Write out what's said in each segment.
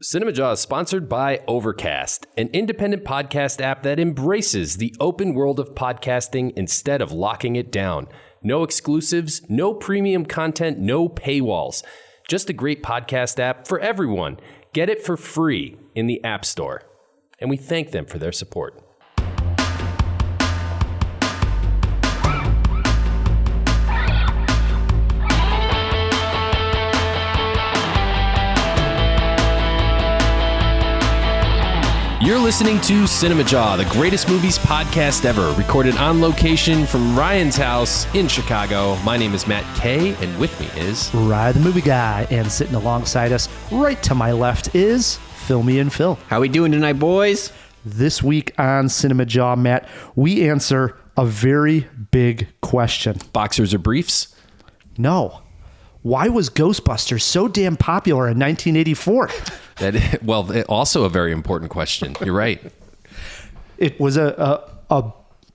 Cinemajaw is sponsored by Overcast, an independent podcast app that embraces the open world of podcasting instead of locking it down. No exclusives, no premium content, no paywalls. Just a great podcast app for everyone. Get it for free in the App Store. And we thank them for their support. You're listening to Cinemajaw, the greatest movies podcast ever, recorded on location from Ryan's house in Chicago. My name is Matt Kay, and with me is Ryan the Movie Guy, and sitting alongside us, right to my left, is Filmy and Phil. How we doing tonight, boys? This week on Cinemajaw, Matt, we answer a very big question. Boxers or briefs? No. Why was Ghostbusters so damn popular in 1984? Also a very important question. You're right. It was a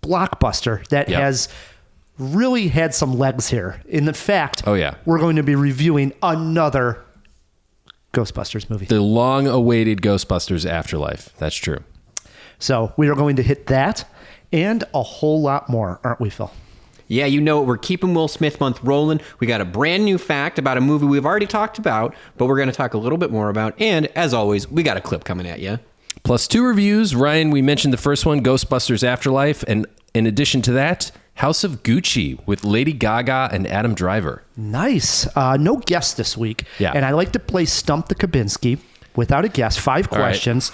blockbuster that has really had some legs here. In fact, we're going to be reviewing another Ghostbusters movie. The long-awaited Ghostbusters Afterlife. That's true. So we are going to hit that and a whole lot more, aren't we, Phil? Yeah, you know it. We're keeping Will Smith month rolling. We got a brand new fact about a movie we've already talked about, but we're going to talk a little bit more about. And as always, we got a clip coming at you. Plus 2 reviews. Ryan, we mentioned the first one, Ghostbusters Afterlife. And in addition to that, House of Gucci with Lady Gaga and Adam Driver. Nice. No guest this week. Yeah. And I like to play Stump the Kubinski without a guest. 5 questions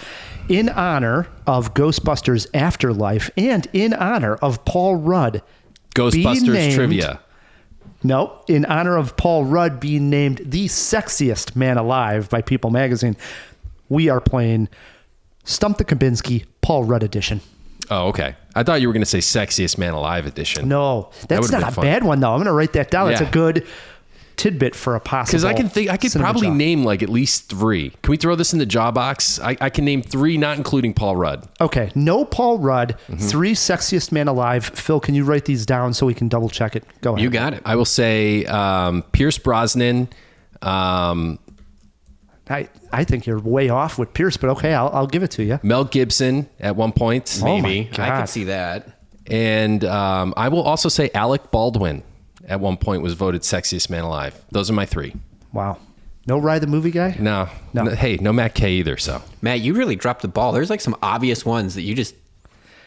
in honor of Ghostbusters Afterlife and in honor of Paul Rudd. Ghostbusters trivia. No, in honor of Paul Rudd being named the sexiest man alive by People magazine, we are playing Stump the Kubinski Paul Rudd edition. Oh, okay. I thought you were going to say sexiest man alive edition. No, that's not a bad one, though. I'm going to write that down. Yeah. That's a good tidbit for a possible. Because I could probably name like at least 3. Can we throw this in the jaw box? I can name 3, not including Paul Rudd. Okay, no Paul Rudd. 3 sexiest man alive. Phil, can you write these down so we can double check it? Go ahead. You got it. I will say Pierce Brosnan. I think you're way off with Pierce, but okay, I'll give it to you. Mel Gibson at one point. Maybe. I could see that. And I will also say Alec Baldwin. At one point was voted sexiest man alive. Those are my 3. Wow. No Ride the Movie Guy? No. Hey, no Matt Kay either, so. Matt, you really dropped the ball. There's like some obvious ones that you just...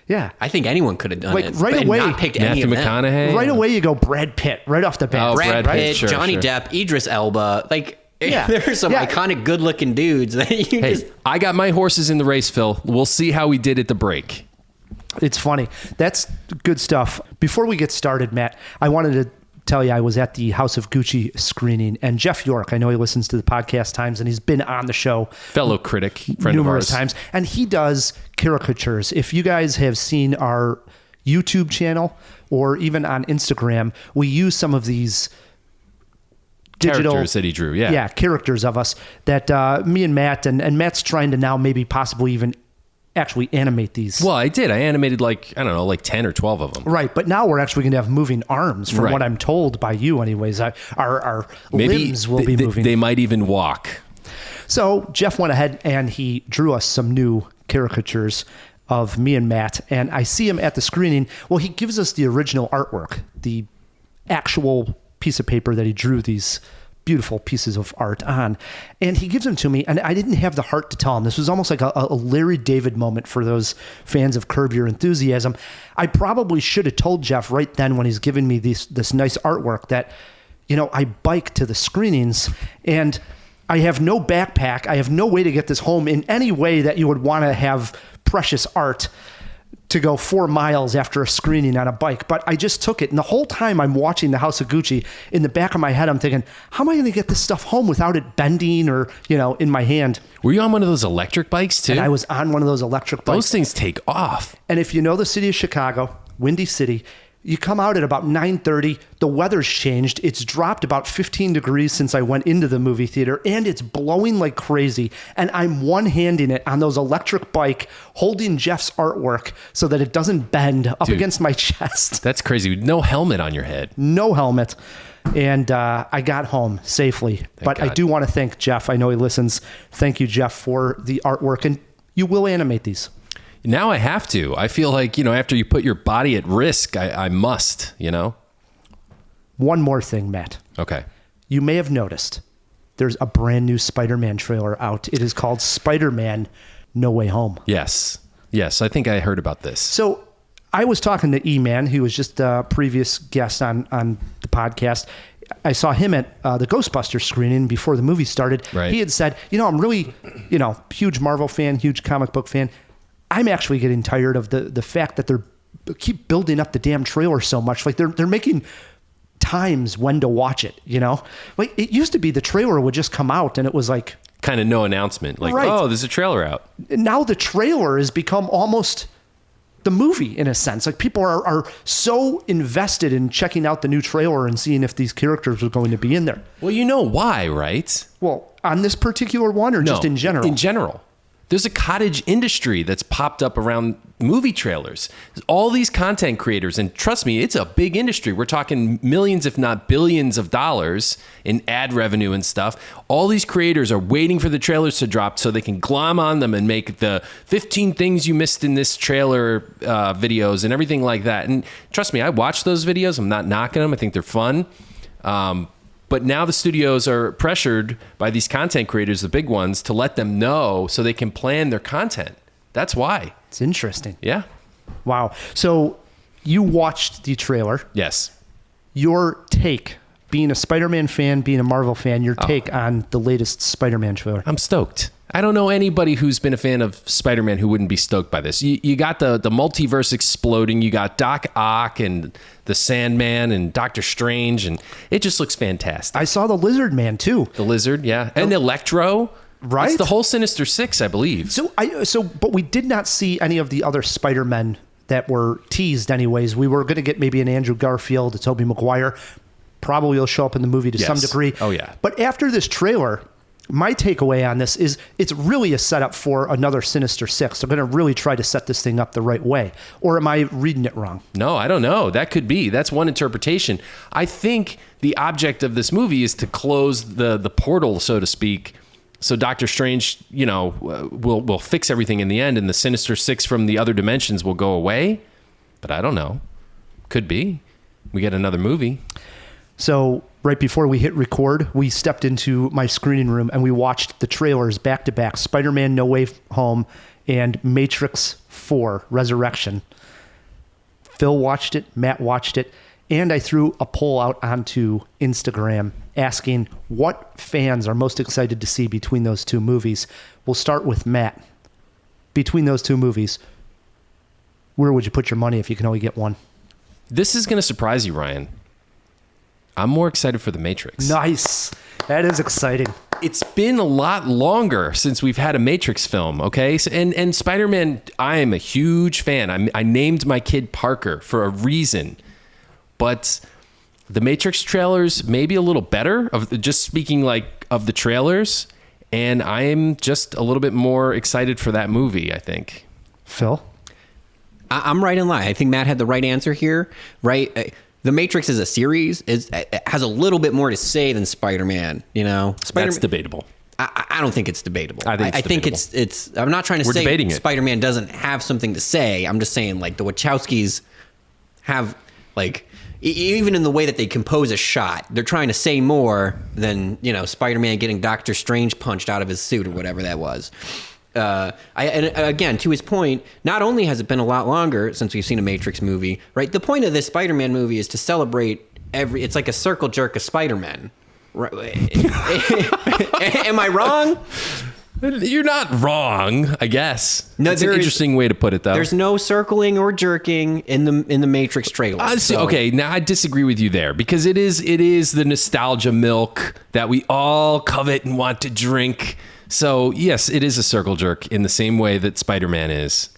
Yeah. I think anyone could have done like, it. Right away. Not picked any of them. McConaughey. Right away you go Brad Pitt, right off the bat. Oh, Brad Pitt, sure, Johnny Depp, Idris Elba. Like, there's some iconic good-looking dudes that you just... I got my horses in the race, Phil. We'll see how we did at the break. It's funny. That's good stuff. Before we get started, Matt, I wanted to tell you I was at the House of Gucci screening, and Jeff York, I know he listens to the podcast times, and he's been on the show. Fellow critic, friend numerous of ours. times, and he does caricatures. If you guys have seen our YouTube channel or even on Instagram, we use some of these digital characters that he drew, characters of us that me and Matt, and Matt's trying to now maybe possibly even actually animate these. Well, I did. I animated like 10 or 12 of them. Right, but now we're actually going to have moving arms from what I'm told by you anyways. Our limbs will be moving. They might even walk. So Jeff went ahead and he drew us some new caricatures of me and Matt, and I see him at the screening. Well, he gives us the original artwork, the actual piece of paper that he drew these beautiful pieces of art on, and he gives them to me, and I didn't have the heart to tell him. This was almost like a Larry David moment for those fans of Curb Your Enthusiasm. I probably should have told Jeff right then when he's giving me this nice artwork that, I bike to the screenings, and I have no backpack. I have no way to get this home in any way that you would want to have precious art to go 4 miles after a screening on a bike. But I just took it. And the whole time I'm watching the House of Gucci, in the back of my head, I'm thinking, how am I going to get this stuff home without it bending or, in my hand? Were you on one of those electric bikes too? And I was on one of those electric bikes. Those things take off. And if you know the city of Chicago, Windy City, you come out at about 9:30. The weather's changed. It's dropped about 15 degrees since I went into the movie theater, and it's blowing like crazy. And I'm one-handing it on those electric bike, holding Jeff's artwork so that it doesn't bend up against my chest. That's crazy. No helmet on your head. No helmet. and I got home safely. But I God. do want to thank Jeff. I know he listens. Thank you, Jeff, for the artwork. And you will animate these. Now I have to. I feel like, after you put your body at risk, I must, One more thing, Matt. Okay. You may have noticed there's a brand new Spider-Man trailer out. It is called Spider-Man No Way Home. Yes. I think I heard about this. So I was talking to E-Man, who was just a previous guest on the podcast. I saw him at the Ghostbusters screening before the movie started. Right. He had said, I'm really, huge Marvel fan, huge comic book fan. I'm actually getting tired of the fact that they keep building up the damn trailer so much. Like they're making times when to watch it, Like it used to be the trailer would just come out and it was like Kind of no announcement. Like, Right. oh, there's a trailer out. now the trailer has become almost the movie in a sense. Like people are so invested in checking out the new trailer and seeing if these characters are going to be in there. Well, you know why, right? Well, on this particular one or just in general? In general. There's a cottage industry that's popped up around movie trailers. All these content creators, and trust me, it's a big industry. We're talking millions, if not billions of dollars in ad revenue and stuff. All these creators are waiting for the trailers to drop so they can glom on them and make the 15 things you missed in this trailer videos and everything like that. And trust me, I watch those videos. I'm not knocking them. I think they're fun. But now the studios are pressured by these content creators, the big ones, to let them know so they can plan their content. That's why. It's interesting. Yeah. Wow. So you watched the trailer. Yes. Your take, being a Spider-Man fan, being a Marvel fan, your take on the latest Spider-Man trailer. I'm stoked. I don't know anybody who's been a fan of Spider-Man who wouldn't be stoked by this. You got the multiverse exploding. You got Doc Ock and the Sandman and Doctor Strange, and it just looks fantastic. I saw the Lizard Man too. The Lizard, yeah. And Electro. Right. It's the whole Sinister Six, I believe. But we did not see any of the other Spider-Men that were teased anyways. We were going to get maybe an Andrew Garfield, a Tobey Maguire. Probably will show up in the movie to some degree. Oh, yeah. But after this trailer, my takeaway on this is it's really a setup for another Sinister Six. They're going to really try to set this thing up the right way. Or am I reading it wrong? No, I don't know. That could be. That's one interpretation. I think the object of this movie is to close the portal, so to speak. So Doctor Strange, will fix everything in the end, and the Sinister Six from the other dimensions will go away. But I don't know. Could be. We get another movie. So right before we hit record, we stepped into my screening room and we watched the trailers back to back: Spider-Man No Way Home and Matrix 4 Resurrection. Phil watched it, Matt watched it, and I threw a poll out onto Instagram asking what fans are most excited to see between those two movies. We'll start with Matt. Between those two movies, where would you put your money if you can only get one? This is going to surprise you, Ryan. I'm more excited for The Matrix. Nice. That is exciting. It's been a lot longer since we've had a Matrix film, okay? So, and Spider-Man, I am a huge fan. I named my kid Parker for a reason. But the Matrix trailers may be a little better, just speaking like of the trailers, and I am just a little bit more excited for that movie, I think. Phil? I'm right in line. I think Matt had the right answer here, right? The Matrix is a series. It has a little bit more to say than Spider-Man. That's debatable. I don't think it's debatable. I think it's. I'm not trying to say debating it. Spider-Man doesn't have something to say. I'm just saying like the Wachowskis have like even in the way that they compose a shot, they're trying to say more than Spider-Man getting Doctor Strange punched out of his suit or whatever that was. And again, to his point, not only has it been a lot longer since we've seen a Matrix movie, right? The point of this Spider-Man movie is to celebrate it's like a circle jerk of Spider-Man. Right? Am I wrong? You're not wrong, I guess. No, it's an interesting way to put it, though. There's no circling or jerking in the Matrix trailer. Okay, now I disagree with you there because it is the nostalgia milk that we all covet and want to drink. So, yes, it is a circle jerk in the same way that Spider-Man is.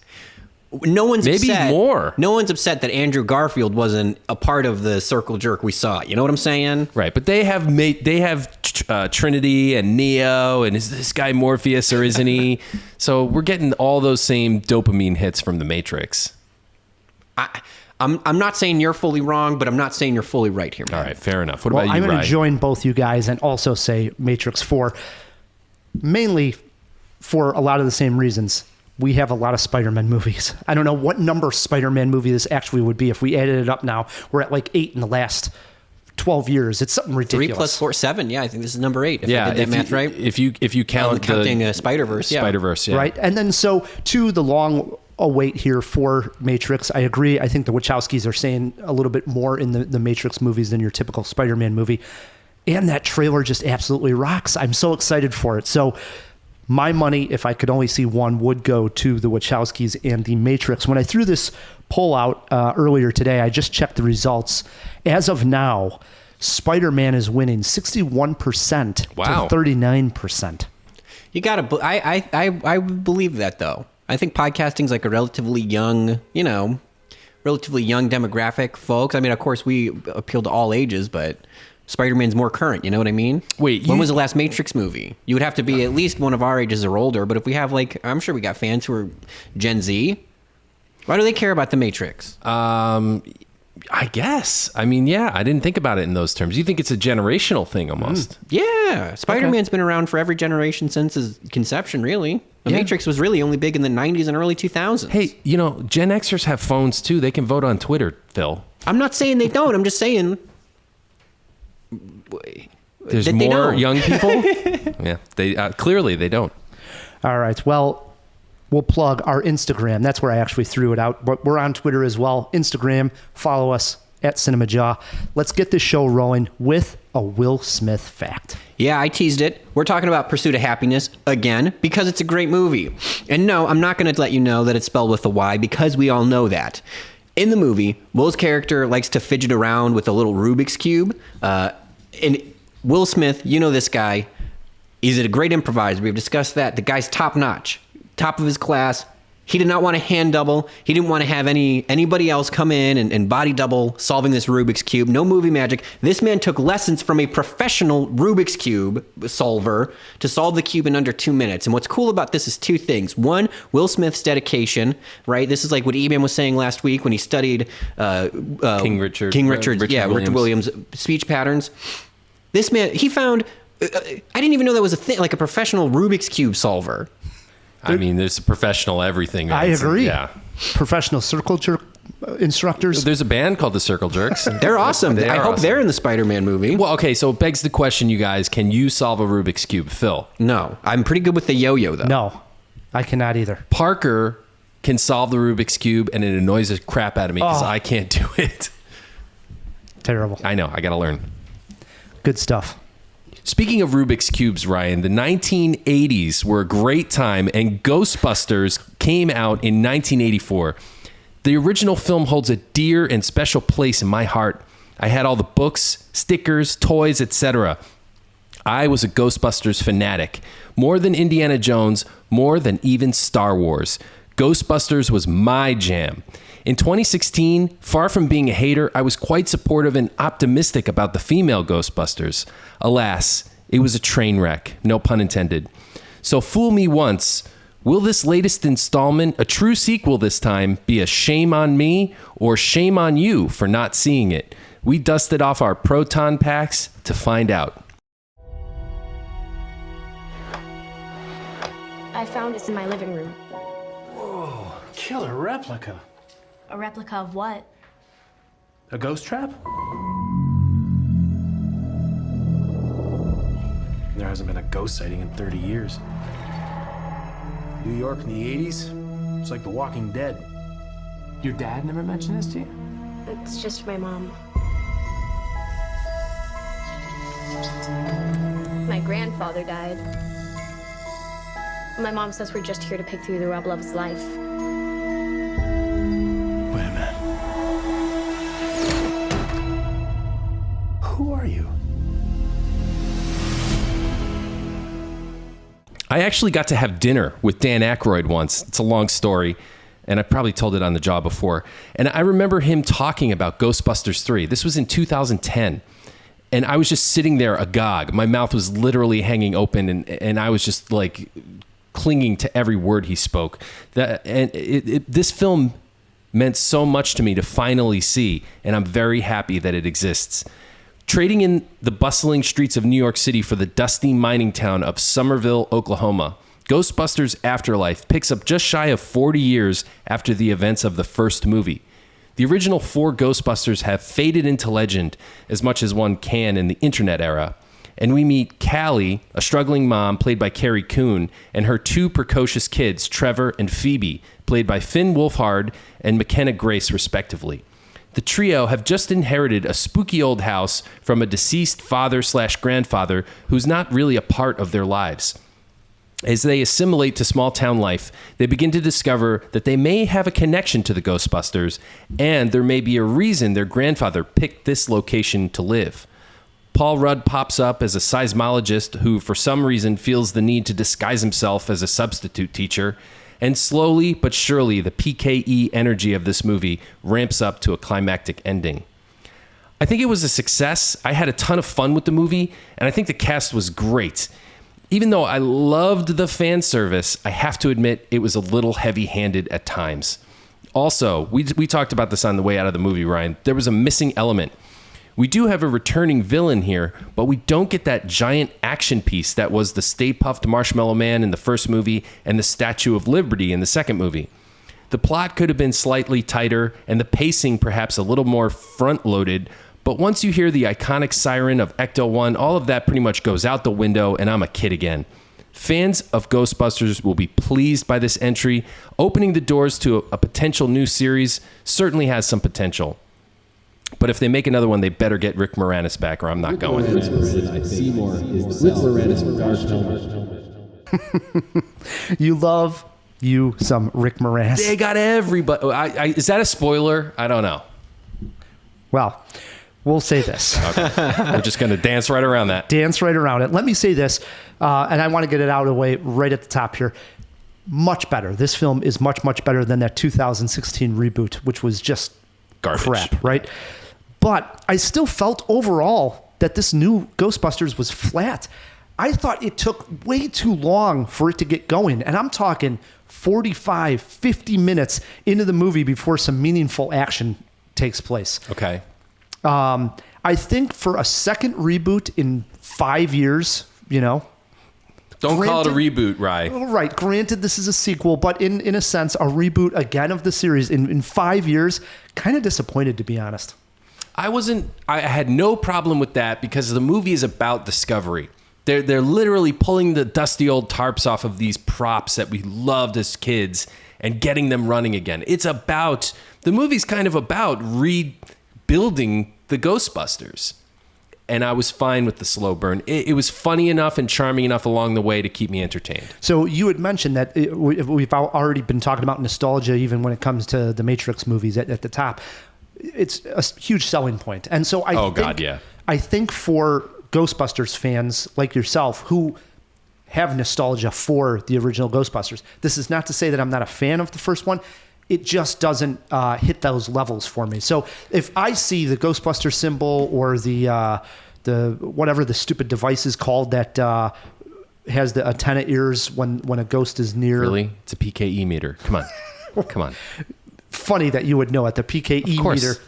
No one's maybe upset. More. No one's upset that Andrew Garfield wasn't a part of the circle jerk we saw. You know what I'm saying? Right, but they have Trinity and Neo, and is this guy Morpheus or isn't he? So we're getting all those same dopamine hits from the Matrix. I'm not saying you're fully wrong, but I'm not saying you're fully right here, man. All right, fair enough. What Well, about I'm you, going Ryan? to join both you guys and also say Matrix 4, mainly for a lot of the same reasons. We have a lot of Spider-Man movies. I don't know what number Spider-Man movie this actually would be if we added it up now. We're at like 8 in the last 12 years. It's something 3 ridiculous. plus 4, 7. Yeah, I think this is number 8. If I did that if math you, right. If you count counting Spider-Verse, yeah. Spider-Verse, yeah. Right? And then so to the long await here for Matrix, I agree. I think the Wachowskis are saying a little bit more in the Matrix movies than your typical Spider-Man movie. And that trailer just absolutely rocks. I'm so excited for it. So my money, if I could only see one, would go to the Wachowskis and the Matrix. When I threw this poll out earlier today, I just checked the results. As of now, Spider-Man is winning 61% Wow. to 39%. You got to. I believe that though. I think podcasting's like a relatively young demographic, folks. I mean, of course, we appeal to all ages, but Spider-Man's more current. You know what I mean? Wait, when was the last Matrix movie? You would have to be at least one of our ages or older. But if we have I'm sure we got fans who are Gen Z. Why do they care about the Matrix? I guess. I mean, yeah, I didn't think about it in those terms. You think it's a generational thing almost. Yeah, Spider-Man's been around for every generation since his conception, really. The Matrix was really only big in the 90s and early 2000s. Hey, Gen Xers have phones too. They can vote on Twitter, Phil. I'm not saying they don't. I'm just saying There's that they more don't. young people. Yeah, they clearly they don't. All right. Well, we'll plug our Instagram. That's where I actually threw it out. But we're on Twitter as well. Instagram, follow us at Cinemajaw. Let's get this show rolling with a Will Smith fact. Yeah, I teased it. We're talking about Pursuit of Happiness again because it's a great movie. And no, I'm not going to let you know that it's spelled with a Y because we all know that. In the movie, Will's character likes to fidget around with a little Rubik's Cube. And Will Smith, you know this guy, he's a great improviser. We've discussed that. The guy's top notch, top of his class. He did not want to hand double. He didn't want to have anybody else come in and body double solving this Rubik's Cube. No movie magic. This man took lessons from a professional Rubik's Cube solver to solve the cube in under 2 minutes. And what's cool about this is two things. One, Will Smith's dedication, right? This is like what Eban was saying last week when he studied King Richard Richard Williams' speech patterns. This man, he found, I didn't even know that was a thing, like a professional Rubik's Cube solver. I mean, there's a professional everything. I agree. Yeah. Professional circle jerk instructors. There's a band called the Circle Jerks. They're awesome. They I are hope awesome. they're in the Spider-Man movie. Well, okay, so it begs the question, you guys, can you solve a Rubik's Cube? Phil. No, I'm pretty good with the yo-yo though. No, I cannot either. Parker can solve the Rubik's Cube, and it annoys the crap out of me because I can't do it. Terrible. I know. I got to learn. Good stuff. Speaking of Rubik's Cubes, Ryan, the 1980s were a great time, and Ghostbusters came out in 1984. The original film holds a dear and special place in my heart. I had all the books, stickers, toys, etc. I was a Ghostbusters fanatic. More than Indiana Jones, more than even Star Wars. Ghostbusters was my jam. In 2016, far from being a hater, I was quite supportive and optimistic about the female Ghostbusters. Alas, it was a train wreck, no pun intended. So fool me once. Will this latest installment, a true sequel this time, be a shame on me or shame on you for not seeing it? We dusted off our proton packs to find out. I found this in my living room. Whoa, killer replica. A replica of what? A ghost trap? There hasn't been a ghost sighting in 30 years. New York in the 80s? It's like The Walking Dead. Your dad never mentioned this to you? It's just my mom. My grandfather died. My mom says we're just here to pick through the rubble of his life. Wait a minute. Who are you? I actually got to have dinner with Dan Aykroyd once. It's a long story, and I probably told it on the job before. And I remember him talking about Ghostbusters 3. This was in 2010. And I was just sitting there agog. My mouth was literally hanging open, and I was just like clinging to every word he spoke. This film meant so much to me to finally see, and I'm very happy that it exists. Trading in the bustling streets of New York City for the dusty mining town of Somerville, Oklahoma, Ghostbusters Afterlife picks up just shy of 40 years after the events of the first movie. The original 4 Ghostbusters have faded into legend as much as one can in the internet era. And we meet Callie, a struggling mom played by Carrie Coon, and her 2 precocious kids, Trevor and Phoebe, played by Finn Wolfhard and McKenna Grace, respectively. The trio have just inherited a spooky old house from a deceased father/grandfather who's not really a part of their lives. As they assimilate to small town life, they begin to discover that they may have a connection to the Ghostbusters, and there may be a reason their grandfather picked this location to live. Paul Rudd pops up as a seismologist who, for some reason, feels the need to disguise himself as a substitute teacher, and slowly but surely, the PKE energy of this movie ramps up to a climactic ending. I think it was a success. I had a ton of fun with the movie, and I think the cast was great. Even though I loved the fan service, I have to admit it was a little heavy-handed at times. Also, we talked about this on the way out of the movie, Ryan. There was a missing element. We do have a returning villain here, but we don't get that giant action piece that was the Stay Puft Marshmallow Man in the first movie and the Statue of Liberty in the second movie. The plot could have been slightly tighter and the pacing perhaps a little more front-loaded, but once you hear the iconic siren of Ecto-1, all of that pretty much goes out the window and I'm a kid again. Fans of Ghostbusters will be pleased by this entry. Opening the doors to a potential new series certainly has some potential. But if they make another one, they better get Rick Moranis back or I'm not going. You love you some Rick Moranis. They got everybody. Is that a spoiler? I don't know. Well, we'll say this. Okay. We're just going to dance right around that. Dance right around it. Let me say this, and I want to get it out of the way right at the top here. Much better. This film is much, much better than that 2016 reboot, which was just garbage. Crap, right? But I still felt overall that this new Ghostbusters was flat. I thought it took way too long for it to get going. And I'm talking 45, 50 minutes into the movie before some meaningful action takes place. Okay. I think for a second reboot in 5 years, Don't call it a reboot, Rye. Right. Granted, this is a sequel, but in a sense, a reboot again of the series in 5 years, kind of disappointed, to be honest. I had no problem with that because the movie is about discovery. They're literally pulling the dusty old tarps off of these props that we loved as kids and getting them running again. The movie's kind of about rebuilding the Ghostbusters. And I was fine with the slow burn. It was funny enough and charming enough along the way to keep me entertained. So you had mentioned that we've already been talking about nostalgia, even when it comes to the Matrix movies at the top. It's a huge selling point. And so I think for Ghostbusters fans like yourself who have nostalgia for the original Ghostbusters, this is not to say that I'm not a fan of the first one. It just doesn't hit those levels for me. So if I see the Ghostbuster symbol or the whatever the stupid device is called that has the antenna ears when a ghost is near. Really? It's a PKE meter. Come on. Come on. Funny that you would know it. The PKE of course. meter.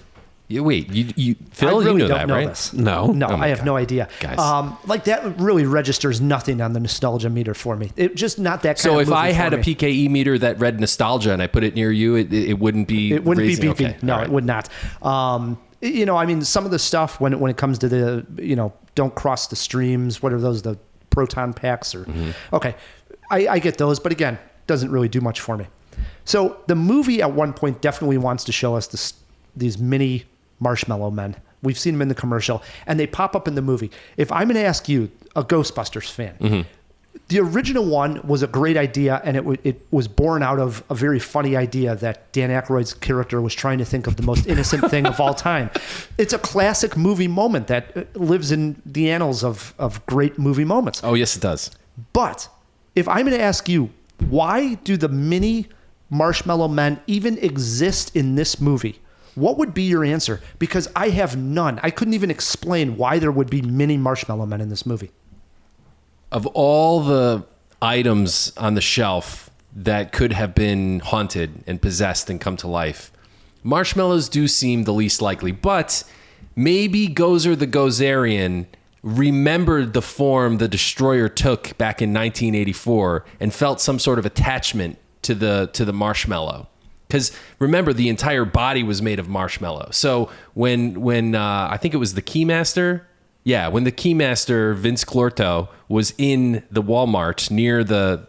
You Phil, I really you know don't that, know right? This. No. No, Oh my I have God. no idea. Guys. Like that really registers nothing on the nostalgia meter for me. It just not that kind So of if movie I had for a me. PKE meter that read nostalgia and I put it near you, it wouldn't be. It wouldn't raising, be beeping. Okay. No, All right. it would not. Some of the stuff when it comes to the, don't cross the streams. What are those? The proton packs or, okay. I get those, but again, doesn't really do much for me. So the movie at one point definitely wants to show us these mini marshmallow men. We've seen them in the commercial and they pop up in the movie. If I'm going to ask you, a Ghostbusters fan, the original one was a great idea, and it was born out of a very funny idea that Dan Aykroyd's character was trying to think of the most innocent thing of all time. It's a classic movie moment that lives in the annals of great movie moments. Oh, yes, it does. But if I'm going to ask you, why do the mini marshmallow men even exist in this movie? What would be your answer? Because I have none. I couldn't even explain why there would be mini marshmallow men in this movie. Of all the items on the shelf that could have been haunted and possessed and come to life, marshmallows do seem the least likely, but maybe Gozer the Gozerian remembered the form the destroyer took back in 1984 and felt some sort of attachment to the marshmallow. Because remember, the entire body was made of marshmallow. So when I think it was the Keymaster, when the Keymaster Vince Clorto was in the Walmart near the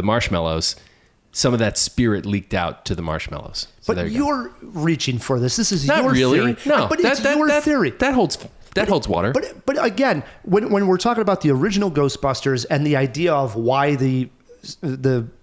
marshmallows, some of that spirit leaked out to the marshmallows. So But you're reaching for this. This is not your really. theory. No, but it's your theory. That holds water. But again, when we're talking about the original Ghostbusters and the idea of why the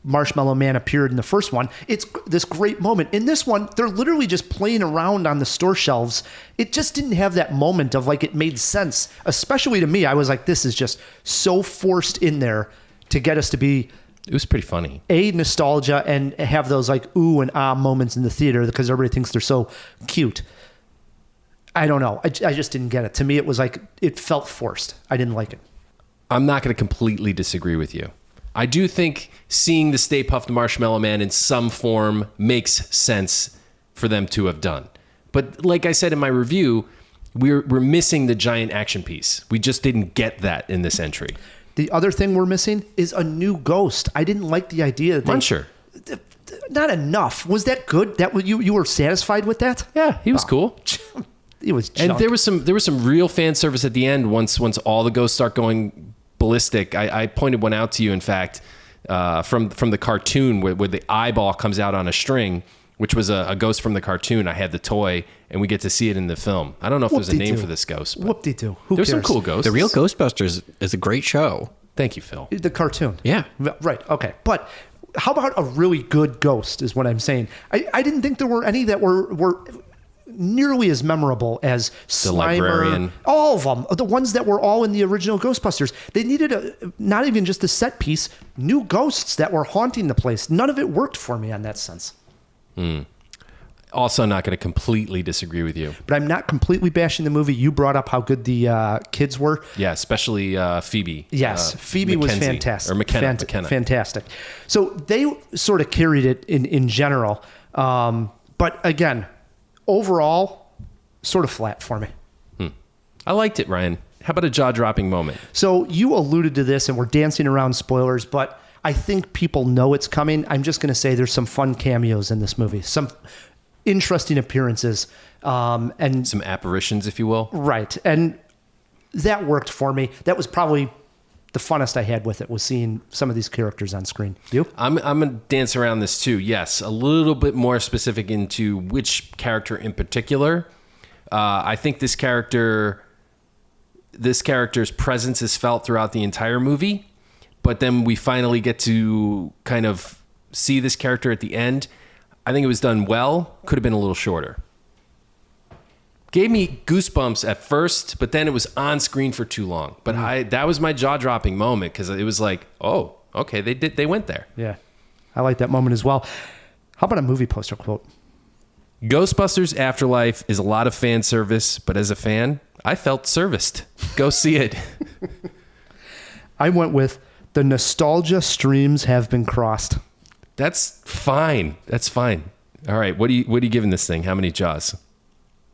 Marshmallow Man appeared in the first one, it's this great moment. In this one, they're literally just playing around on the store shelves. It just didn't have that moment of like it made sense, especially to me. I was like, this is just so forced in there to get us to be... It was pretty funny. Nostalgia and have those like ooh and ah moments in the theater because everybody thinks they're so cute. I don't know. I just didn't get it. To me, it was like, it felt forced. I didn't like it. I'm not going to completely disagree with you. I do think seeing the Stay Puft Marshmallow Man in some form makes sense for them to have done. But like I said in my review, we're missing the giant action piece. We just didn't get that in this entry. The other thing we're missing is a new ghost. I didn't like the idea. Muncher. Not enough. Was that good? That you were satisfied with that? Yeah, he was cool. It was junk. And there was some real fan service at the end once all the ghosts start going ballistic. I pointed one out to you, in fact, from the cartoon where the eyeball comes out on a string, which was a ghost from the cartoon. I had the toy, and we get to see it in the film. I don't know if there's a name for this ghost. Whoop-de-doo. Who There's some cares? cool ghosts. The real Ghostbusters is a great show. Thank you, Phil. The cartoon. Yeah. Right. Okay. But how about a really good ghost is what I'm saying. I didn't think there were any that were nearly as memorable as Slimer. Librarian. All of them. The ones that were all in the original Ghostbusters. They needed not even just a set piece, new ghosts that were haunting the place. None of it worked for me on that sense. Also not going to completely disagree with you. But I'm not completely bashing the movie. You brought up how good the kids were. Yeah, especially Phoebe. Yes, Phoebe was Mackenzie. fantastic. Or McKenna. Fantastic. So they sort of carried it in general. But again, overall, sort of flat for me. I liked it, Ryan. How about a jaw-dropping moment? So you alluded to this, and we're dancing around spoilers, but I think people know it's coming. I'm just going to say there's some fun cameos in this movie. Some interesting appearances. And Some apparitions, if you will. right. And that worked for me. That was probably the funnest I had with it, was seeing some of these characters on screen. You? I'm going to dance around this too. Yes, a little bit more specific into which character in particular. I think this character's presence is felt throughout the entire movie, but then we finally get to kind of see this character at the end. I think it was done well. Could have been a little shorter. Gave me goosebumps at first, but then it was on screen for too long. But that was my jaw-dropping moment, because it was like, oh, okay, they went there. Yeah. I like that moment as well. How about a movie poster quote? Ghostbusters Afterlife is a lot of fan service, but as a fan, I felt serviced. Go see it. I went with, the nostalgia streams have been crossed. That's fine. That's fine. All right, what are you giving this thing? How many jaws?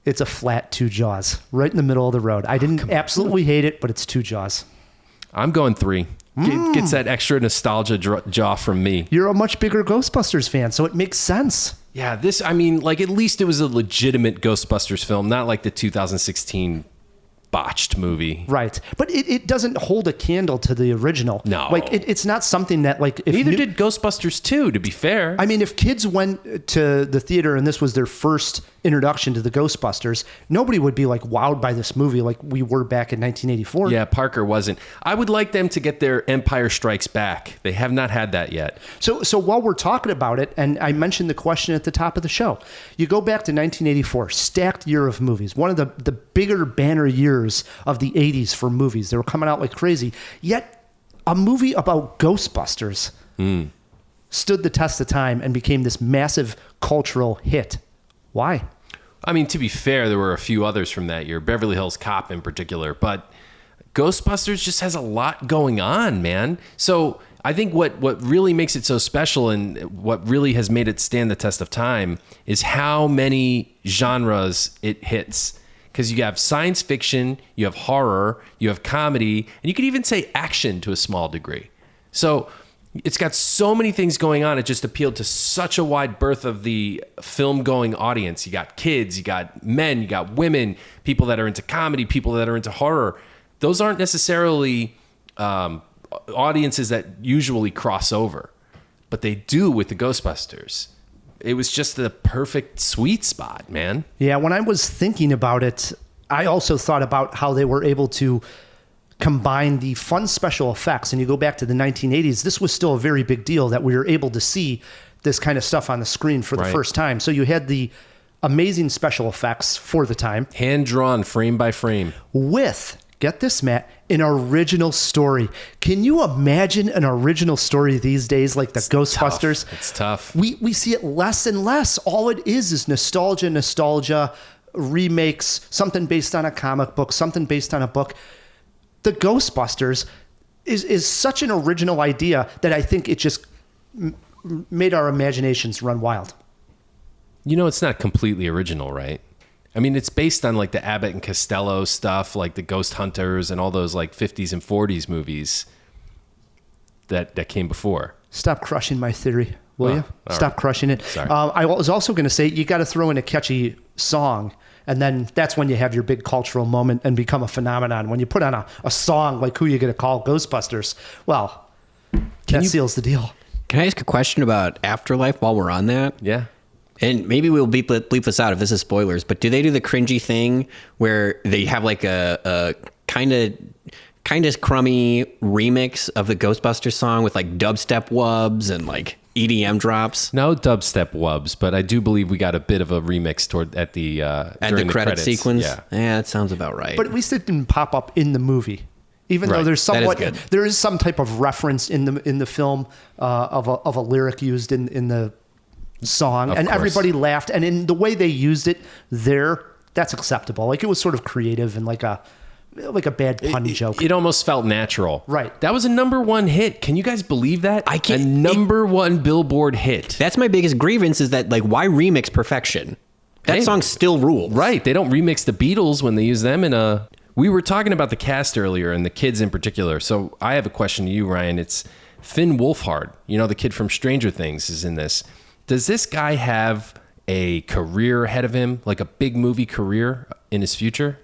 It's a flat 2 jaws, right in the middle of the road. I didn't absolutely hate it, but it's 2 jaws. I'm going 3. Gets that extra nostalgia jaw from me. You're a much bigger Ghostbusters fan, so it makes sense. Yeah, at least it was a legitimate Ghostbusters film, not like the 2016 botched movie. Right. But it doesn't hold a candle to the original. No. Like, it's not something that, like... if Neither did Ghostbusters 2, to be fair. I mean, if kids went to the theater and this was their first introduction to the Ghostbusters, nobody would be like wowed by this movie like we were back in 1984. Yeah, Parker wasn't. I would like them to get their Empire Strikes Back. They have not had that yet. So while we're talking about it, and I mentioned the question at the top of the show, you go back to 1984, stacked year of movies, one of the bigger banner years of the 80s for movies. They were coming out like crazy. Yet a movie about Ghostbusters stood the test of time and became this massive cultural hit. Why? I mean, to be fair, there were a few others from that year, Beverly Hills Cop in particular, but Ghostbusters just has a lot going on, man. So I think what really makes it so special and what really has made it stand the test of time is how many genres it hits. Because you have science fiction, you have horror, you have comedy, and you could even say action to a small degree. So it's got so many things going on. It just appealed to such a wide berth of the film-going audience. You got kids, you got men, you got women, people that are into comedy, people that are into horror. Those aren't necessarily audiences that usually cross over, but they do with the Ghostbusters. It was just the perfect sweet spot, man. Yeah, when I was thinking about it, I also thought about how they were able to combine the fun special effects. And you go back to the 1980s, this was still a very big deal that we were able to see this kind of stuff on the screen for the first time. So you had the amazing special effects for the time. Hand-drawn, frame by frame. With, get this, Matt, an original story. Can you imagine an original story these days like the Ghostbusters? It's tough. We see it less and less. All it is nostalgia, remakes, something based on a comic book, something based on a book. The Ghostbusters is such an original idea that I think it just made our imaginations run wild. You know, it's not completely original, right? I mean, it's based on like the Abbott and Costello stuff, like the Ghost Hunters and all those like 50s and 40s movies that came before. Stop crushing my theory, will you? Stop crushing it. Sorry. I was also going to say, you got to throw in a catchy song, and then that's when you have your big cultural moment and become a phenomenon. When you put on a song like Who You Gonna Call Ghostbusters, well, that seals the deal. Can I ask a question about Afterlife while we're on that? Yeah. And maybe we'll bleep this out if this is spoilers, but do they do the cringy thing where they have like a kind of crummy remix of the Ghostbusters song with like dubstep wubs and like EDM drops? No dubstep wubs, but I do believe we got a bit of a remix at the during the credit credits. sequence? Yeah, that sounds about right. But at least it didn't pop up in the movie. Even though there's there is some type of reference in the film of a lyric used in the song, and everybody laughed, and in the way they used it there, that's acceptable. Like, it was sort of creative and like a bad pun joke. It almost felt natural. Right. That was a #1 hit. Can you guys believe that? I can't. A #1 Billboard hit. That's my biggest grievance, is that like, why remix perfection? That song still rules. Right. They don't remix the Beatles when they use them in a... We were talking about the cast earlier and the kids in particular. So I have a question to you, Ryan. It's Finn Wolfhard. You know, the kid from Stranger Things is in this. Does this guy have a career ahead of him, like a big movie career in his future?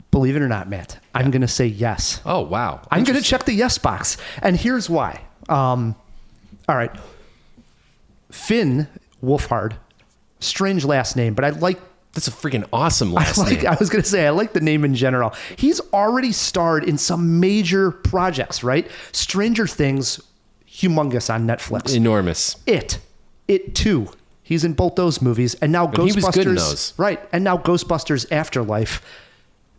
Believe it or not, Matt, I'm going to say yes. Oh, wow. I'm going to check the yes box. And here's why. All right. Finn Wolfhard, strange last name, but I like... That's a freaking awesome last name. I was going to say, I like the name in general. He's already starred in some major projects, right? Stranger Things, humongous on Netflix. Enormous. It 2. He's in both those movies. And now Ghostbusters. He was good in those. Right. And now Ghostbusters Afterlife.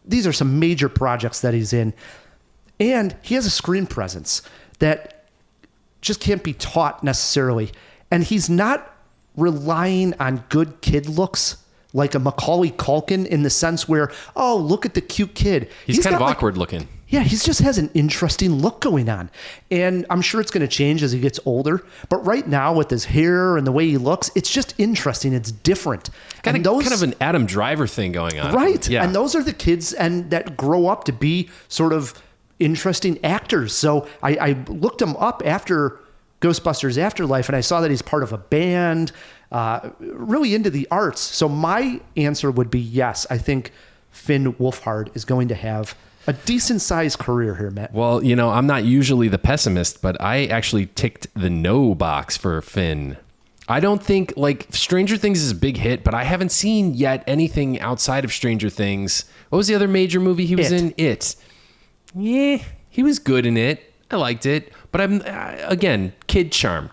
These are some major projects that he's in. And he has a screen presence that just can't be taught necessarily. And he's not relying on good kid looks like a Macaulay Culkin, in the sense where, oh, look at the cute kid. He's kind of awkward looking. Yeah, he just has an interesting look going on. And I'm sure it's going to change as he gets older. But right now, with his hair and the way he looks, it's just interesting. It's different. Kind of an Adam Driver thing going on. Right. Yeah. And those are the kids that grow up to be sort of interesting actors. So I looked him up after Ghostbusters Afterlife, and I saw that he's part of a band, really into the arts. So my answer would be yes. I think Finn Wolfhard is going to have a decent sized career here, Matt. Well, you know, I'm not usually the pessimist, but I actually ticked the no box for Finn. I don't think, like, Stranger Things is a big hit, but I haven't seen yet anything outside of Stranger Things. What was the other major movie he was in? It. Yeah, he was good in it. I liked it. But I'm, again, kid charm.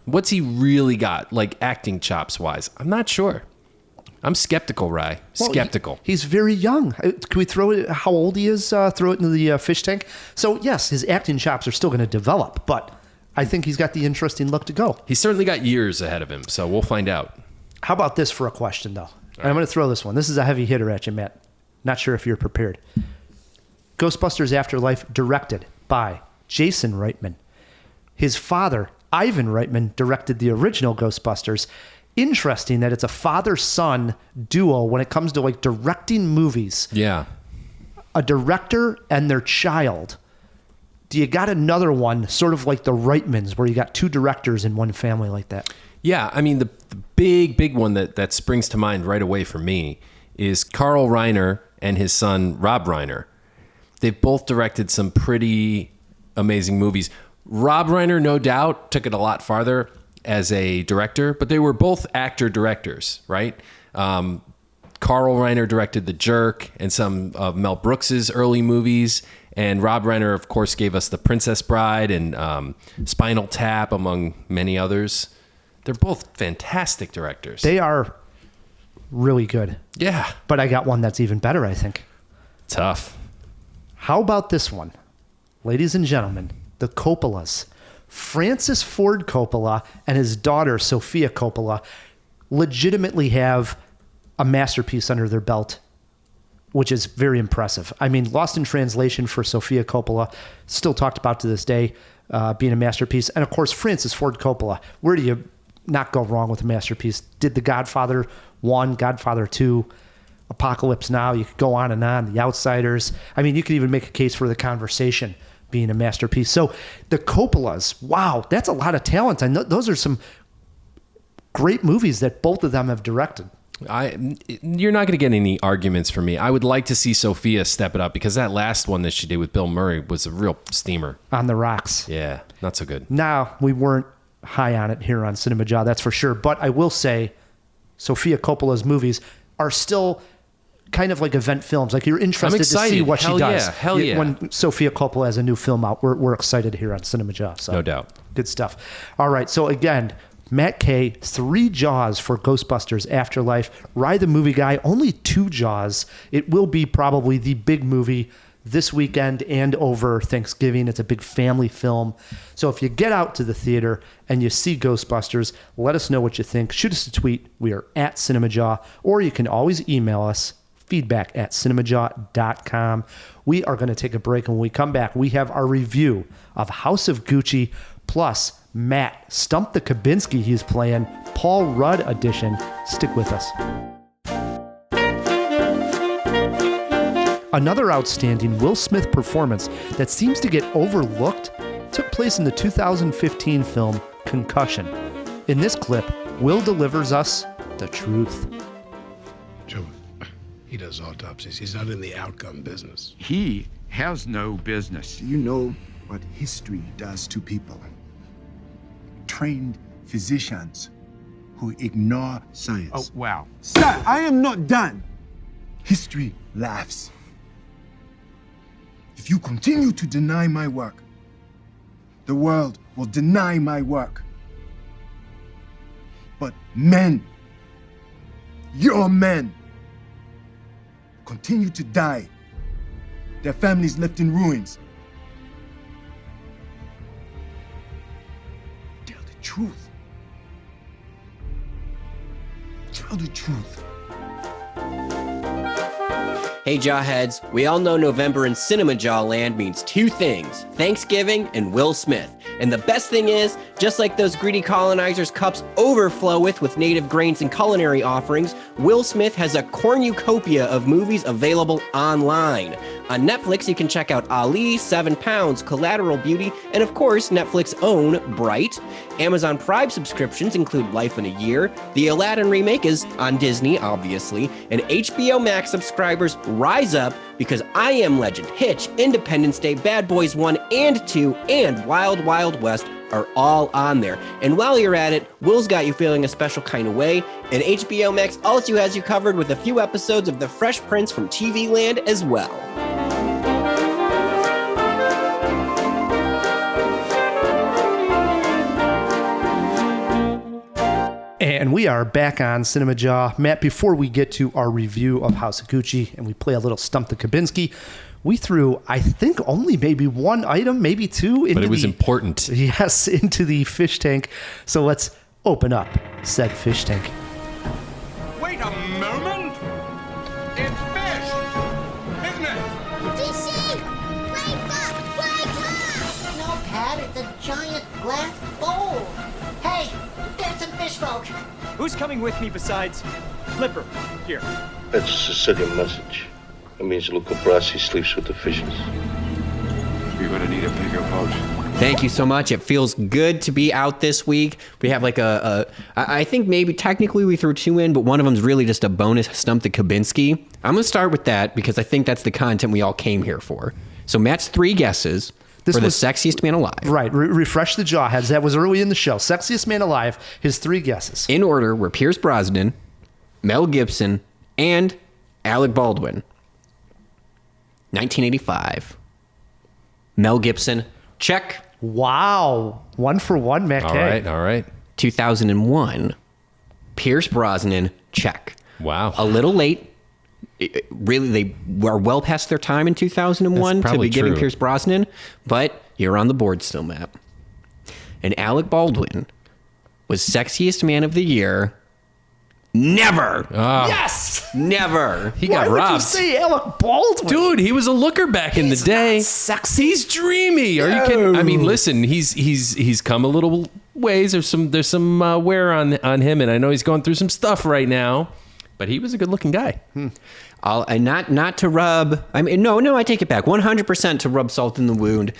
What's he really got, like, acting chops wise? I'm not sure. I'm skeptical, Rye. Skeptical. He's very young. Can we throw it, how old he is, throw it into the fish tank? So, yes, his acting chops are still going to develop, but I think he's got the interesting look to go. He's certainly got years ahead of him, so we'll find out. How about this for a question, though? And I'm going to throw this one. This is a heavy hitter at you, Matt. Not sure if you're prepared. Ghostbusters Afterlife, directed by Jason Reitman. His father, Ivan Reitman, directed the original Ghostbusters. Interesting that it's a father-son duo when it comes to like directing movies. Yeah. A director and their child. Do you got another one, sort of like the Reitmans, where you got two directors in one family like that? Yeah, I mean, the big one that springs to mind right away for me is Carl Reiner and his son, Rob Reiner. They've both directed some pretty amazing movies. Rob Reiner, no doubt, took it a lot farther as a director, but they were both actor-directors, right? Carl Reiner directed The Jerk and some of Mel Brooks's early movies, and Rob Reiner, of course, gave us The Princess Bride and Spinal Tap, among many others. They're both fantastic directors. They are really good. Yeah. But I got one that's even better, I think. Tough. How about this one? Ladies and gentlemen, the Coppolas. Francis Ford Coppola and his daughter, Sofia Coppola, legitimately have a masterpiece under their belt, which is very impressive. I mean, Lost in Translation for Sofia Coppola, still talked about to this day, being a masterpiece. And of course, Francis Ford Coppola. Where do you not go wrong with a masterpiece? Did The Godfather 1, Godfather 2, Apocalypse Now. You could go on and on. The Outsiders. I mean, you could even make a case for The Conversation being a masterpiece. So the Coppolas, wow, that's a lot of talent. I know those are some great movies that both of them have directed. You're not going to get any arguments from me. I would like to see Sophia step it up because that last one that she did with Bill Murray was a real steamer. On the rocks. Yeah, not so good. Now, we weren't high on it here on Cinemajaw, that's for sure. But I will say Sofia Coppola's movies are still kind of like event films. Like, you're interested to see what she does. Yeah, hell yeah. When Sofia Coppola has a new film out, we're excited here on Cinemajaw. So no doubt. Good stuff. All right, so again, Matt K, 3 Jaws for Ghostbusters Afterlife. Rye the Movie Guy, only 2 Jaws. It will be probably the big movie this weekend and over Thanksgiving. It's a big family film. So if you get out to the theater and you see Ghostbusters, let us know what you think. Shoot us a tweet. We are at Cinemajaw, or you can always email us, feedback@cinemajaw.com. We are going to take a break, and when we come back, we have our review of House of Gucci, plus Matt, Stump the Kubinski he's playing, Paul Rudd edition. Stick with us. Another outstanding Will Smith performance that seems to get overlooked took place in the 2015 film Concussion. In this clip, Will delivers us the truth. Joe, he does autopsies. He's not in the outcome business. He has no business. You know what history does to people. Trained physicians who ignore science. Oh, wow. Sir, I am not done. History laughs. If you continue to deny my work, the world will deny my work. But men, your men, continue to die. Their families left in ruins. Tell the truth. Tell the truth. Hey Jawheads, we all know November in Cinemajaw land means 2 things, Thanksgiving and Will Smith. And the best thing is, just like those greedy colonizers' cups overflow with native grains and culinary offerings, Will Smith has a cornucopia of movies available online. On Netflix, you can check out Ali, 7 Pounds, Collateral Beauty, and of course, Netflix's own Bright. Amazon Prime subscriptions include Life in a Year. The Aladdin remake is on Disney, obviously. And HBO Max subscribers rise up because I Am Legend, Hitch, Independence Day, Bad Boys 1 and 2, and Wild Wild West are all on there. And while you're at it, Will's got you feeling a special kind of way, and HBO Max also has you covered with a few episodes of The Fresh Prince from TV Land as well. And we are back on Cinemajaw. Matt, before we get to our review of House of Gucci and we play a little Stump the Kubinski, we threw, I think, only maybe 1 item, maybe 2. Into but it was important. Yes, into the fish tank. So let's open up said fish tank. Wait a moment! It's fish! Isn't it? DC! Wake up! Wake up! No, Who's coming with me besides Flipper? Here. That's a Sicilian message. It means Luca Brasi sleeps with the fishes. You're gonna need a bigger boat. Thank you so much. It feels good to be out this week. We have like I think maybe technically we threw 2 in, but one of them is really just a bonus Stump the Kubinski. I'm going to start with that because I think that's the content we all came here for. So Matt's 3 guesses for the sexiest man alive. Right. Refresh the JawHeads. That was early in the show. Sexiest man alive. His 3 guesses. In order were Pierce Brosnan, Mel Gibson, and Alec Baldwin. 1985. Mel Gibson, check. Wow. 1 for 1, Matt K. All right. 2001. Pierce Brosnan, check. Wow. A little late. Really, they were well past their time in 2001 to be giving Pierce Brosnan, but you're on the board still, Matt. And Alec Baldwin was sexiest man of the year. Never. Yes. Never. He got robbed. Why would you say Alec Baldwin? Dude, he was a looker back in the day. Sexy. He's dreamy. Are you kidding? I mean, listen, he's come a little ways. There's some wear on him, and I know he's going through some stuff right now. But he was a good-looking guy. Not to rub. I mean, no. I take it back. 100% to rub salt in the wound.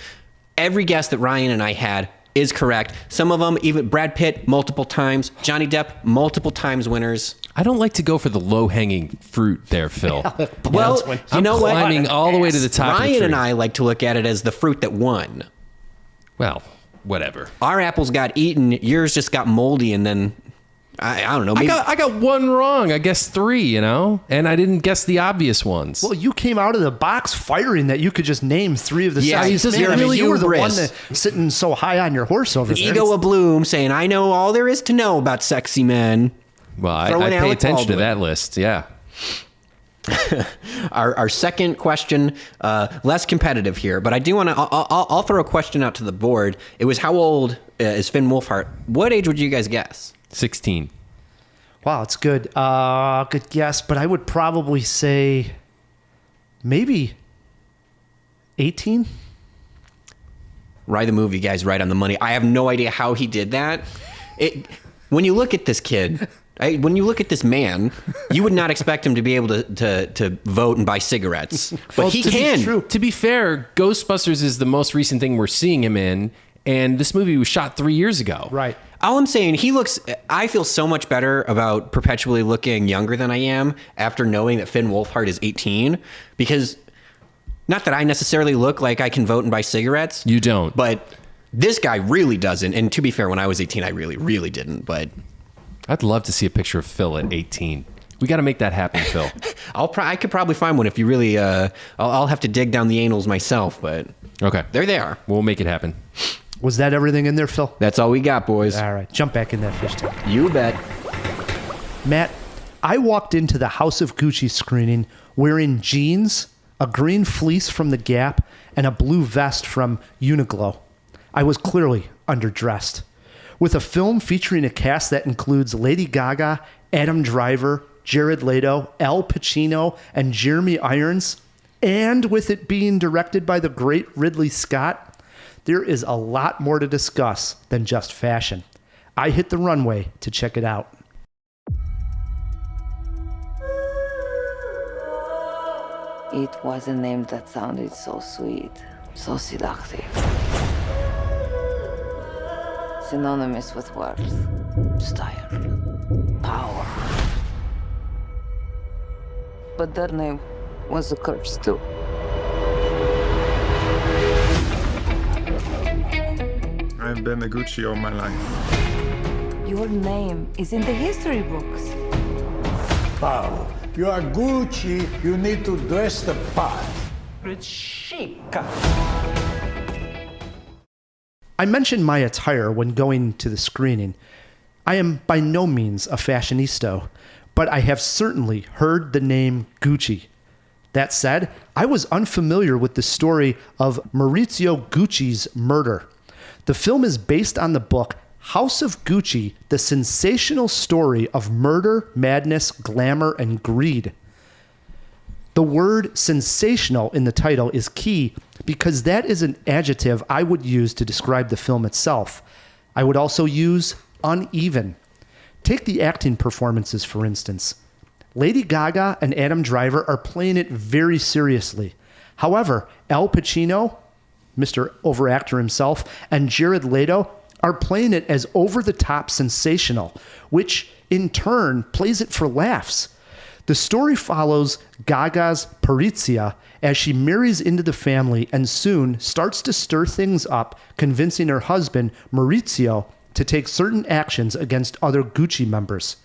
Every guess that Ryan and I had is correct. Some of them, even Brad Pitt, multiple times. Johnny Depp, multiple times winners. I don't like to go for the low-hanging fruit there, Phil. Well, you know what? Climbing all the way to the top of the Ryan tree. and I like to look at it as the fruit that won. Well, whatever. Our apples got eaten. Yours just got moldy, and then I don't know. Maybe I got 1 wrong. I guess 3, and I didn't guess the obvious ones. Well, you came out of the box firing that you could just name 3 of the sexiest men. You were the one that sitting so high on your horse over there. Ego of Bloom saying, I know all there is to know about sexy men. Well, I pay attention to that list, yeah. Our second question, less competitive here, but I do want to, I'll throw a question out to the board. It was, how old is Finn Wolfhard? What age would you guys guess? 16. Wow, it's good. Good guess, but I would probably say maybe 18. Rye the movie guy's right on the money. I have no idea how he did that. When you look at this kid, when you look at this man, you would not expect him to be able to vote and buy cigarettes, but he can. To be fair, Ghostbusters is the most recent thing we're seeing him in, and this movie was shot 3 years ago. Right. All I'm saying, I feel so much better about perpetually looking younger than I am after knowing that Finn Wolfhard is 18, because not that I necessarily look like I can vote and buy cigarettes. You don't. But this guy really doesn't. And to be fair, when I was 18, I really, really didn't. But I'd love to see a picture of Phil at 18. We got to make that happen, Phil. I could probably find one if you really, I'll have to dig down the anals myself, but okay, there they are. We'll make it happen. Was that everything in there, Phil? That's all we got, boys. All right, jump back in that fish tank. You bet. Matt, I walked into the House of Gucci screening wearing jeans, a green fleece from The Gap, and a blue vest from Uniqlo. I was clearly underdressed. With a film featuring a cast that includes Lady Gaga, Adam Driver, Jared Leto, Al Pacino, and Jeremy Irons, and with it being directed by the great Ridley Scott, there is a lot more to discuss than just fashion. I hit the runway to check it out. It was a name that sounded so sweet, so seductive. Synonymous with worth, style, power. But that name was a curse too. I've been a Gucci all my life. Your name is in the history books. Paolo, you are Gucci, you need to dress the part. It's chic. I mentioned my attire when going to the screening. I am by no means a fashionista, but I have certainly heard the name Gucci. That said, I was unfamiliar with the story of Maurizio Gucci's murder. The film is based on the book House of Gucci, the sensational story of murder, madness, glamour, and greed. The word sensational in the title is key because that is an adjective I would use to describe the film itself. I would also use uneven. Take the acting performances, for instance. Lady Gaga and Adam Driver are playing it very seriously. However, Al Pacino, Mr. Overactor himself, and Jared Leto are playing it as over-the-top sensational, which in turn plays it for laughs. The story follows Gaga's Parizia as she marries into the family and soon starts to stir things up, convincing her husband, Maurizio, to take certain actions against other Gucci members.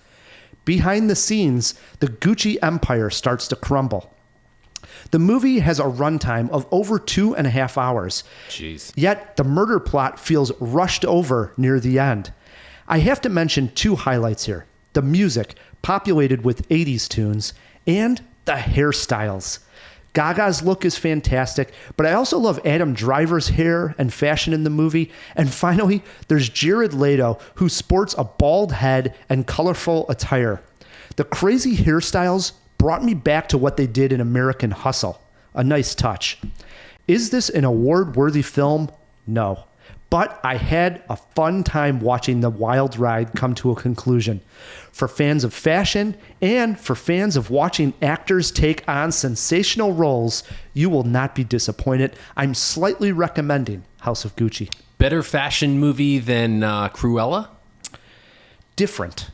Behind the scenes, the Gucci empire starts to crumble. The movie has a runtime of over 2.5 hours. Jeez. Yet the murder plot feels rushed over near the end. I have to mention 2 highlights here. The music, populated with 80s tunes, and the hairstyles. Gaga's look is fantastic, but I also love Adam Driver's hair and fashion in the movie. And finally, there's Jared Leto, who sports a bald head and colorful attire. The crazy hairstyles brought me back to what they did in American Hustle. A nice touch. Is this an award-worthy film? No. But I had a fun time watching the wild ride come to a conclusion. For fans of fashion and for fans of watching actors take on sensational roles, you will not be disappointed. I'm slightly recommending House of Gucci. Better fashion movie than Cruella? Different.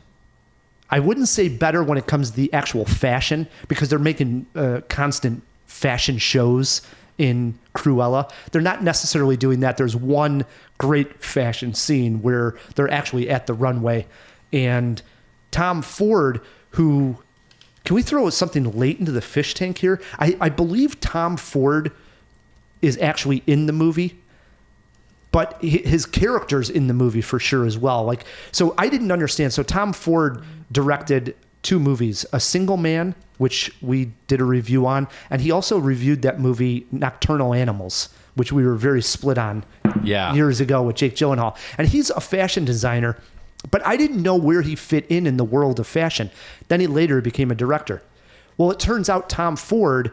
I wouldn't say better when it comes to the actual fashion, because they're making constant fashion shows in Cruella. They're not necessarily doing that. There's one great fashion scene where they're actually at the runway, and Tom Ford, who, can we throw something late into the fish tank here? I believe Tom Ford is actually in the movie, but his character's in the movie for sure as well. Like, so I didn't understand. So Tom Ford directed 2 movies, A Single Man, which we did a review on, and he also reviewed that movie Nocturnal Animals, which we were very split on years ago with Jake Gyllenhaal. And he's a fashion designer, but I didn't know where he fit in the world of fashion. Then he later became a director. Well, it turns out Tom Ford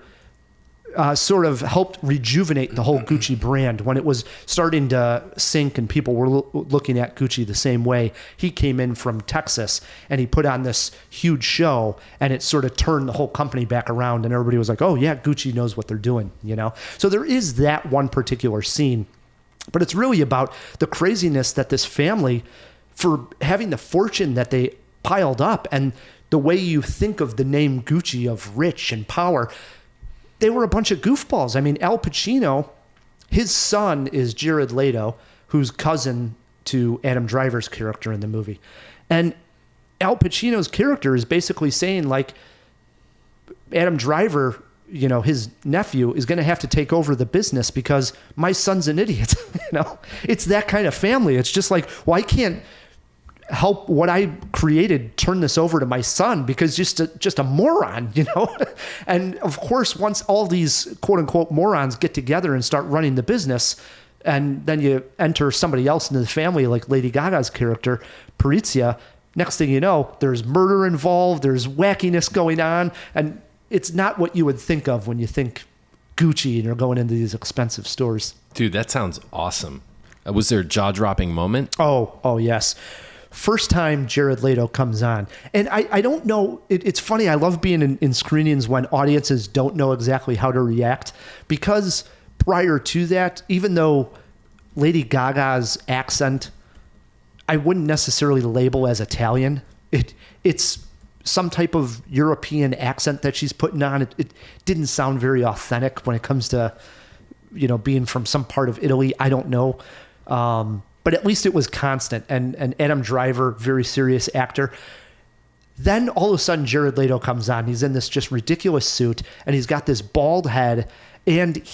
sort of helped rejuvenate the whole Gucci brand when it was starting to sink and people were looking at Gucci the same way. He came in from Texas and he put on this huge show, and it sort of turned the whole company back around, and everybody was like, oh yeah, Gucci knows what they're doing, you know? So there is that one particular scene, but it's really about the craziness that this family, for having the fortune that they piled up and the way you think of the name Gucci of rich and power, they were a bunch of goofballs. I mean, Al Pacino, his son is Jared Leto, who's cousin to Adam Driver's character in the movie. And Al Pacino's character is basically saying, like, Adam Driver, you know, his nephew, is going to have to take over the business because my son's an idiot. You know, it's that kind of family. It's just like, well, I can't help what I created turn this over to my son because just a moron, you know? And of course, once all these quote unquote morons get together and start running the business, and then you enter somebody else into the family, like Lady Gaga's character, Parizia, next thing you know, there's murder involved, there's wackiness going on, and it's not what you would think of when you think Gucci and you're going into these expensive stores. Dude, that sounds awesome. Was there a jaw-dropping moment? Oh, yes. First time Jared Leto comes on. And I don't know, it's funny, I love being in screenings when audiences don't know exactly how to react, because prior to that, even though Lady Gaga's accent, I wouldn't necessarily label as Italian. It's some type of European accent that she's putting on. It didn't sound very authentic when it comes to, you know, being from some part of Italy. I don't know. But at least it was constant. And Adam Driver, very serious actor. Then all of a sudden, Jared Leto comes on. He's in this just ridiculous suit, and he's got this bald head. And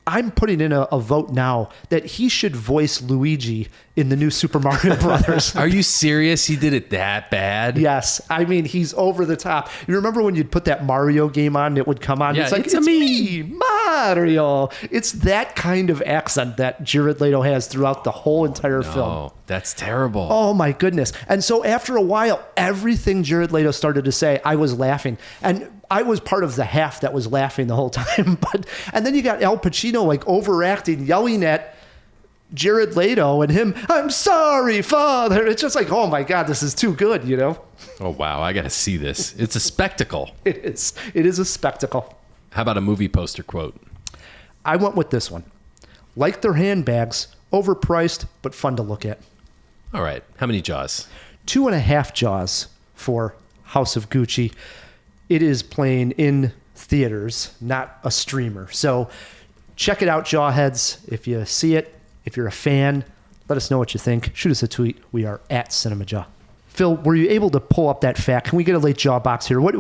I'm putting in a vote now that he should voice Luigi in the new Super Mario Brothers. Are you serious? He did it that bad? Yes. I mean, he's over the top. You remember when you'd put that Mario game on, it would come on? Yeah, it's like, it's me, Mario. It's that kind of accent that Jared Leto has throughout the whole entire film. Oh, that's terrible. Oh, my goodness. And so after a while, everything Jared Leto started to say, I was laughing. And I was part of the half that was laughing the whole time. And then you got Al Pacino like overacting, yelling at Jared Leto and him, I'm sorry, Father. It's just like, oh my God, this is too good, you know? Oh, wow. I got to see this. It's a spectacle. It is. It is a spectacle. How about a movie poster quote? I went with this one. Like their handbags, overpriced, but fun to look at. All right. How many Jaws? 2.5 Jaws for House of Gucci. It is playing in theaters, not a streamer. So check it out, JawHeads. If you see it, if you're a fan, let us know what you think. Shoot us a tweet. We are at Cinemajaw. Phil, were you able to pull up that fact? Can we get a late jaw box here? What